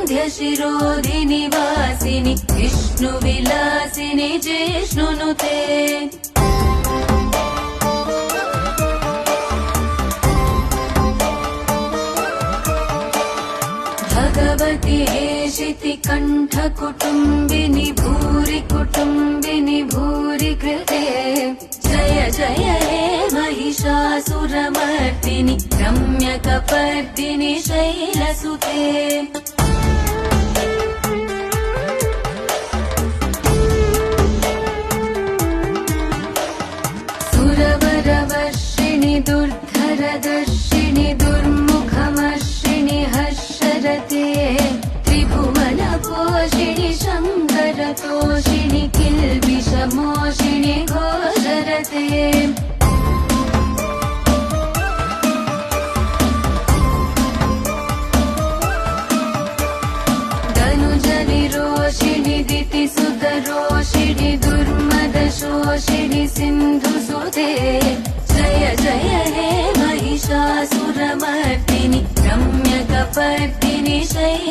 गिरिवरविन्ध्यशिरोधिनि वासिनि विष्णुविलासिनि जिष्णुनुते भगवति हेशिति कण्ठकुटुम्बिनि भूरि कुटुम्बिनि भूरि कृते जय जय हे महिषासुरमर्दिनि रम्यकपर्दिनि शैलसुते सुरवरवर्षिणि दुर्धरदर्शिनि दुर्मुखमर्षिणि हर्षरते त्रिभुवनपोषिणि शङ्करतोषिणि किल्बिषमोषिणि घोषरते धनुजनिरोषिणि दितिसुतरोषिणि दुर्मदशोषिणि सिन्धुसुते जय जय हे महिषासुरमर्दिनि रम्यकपर्दिनि शैलसुते।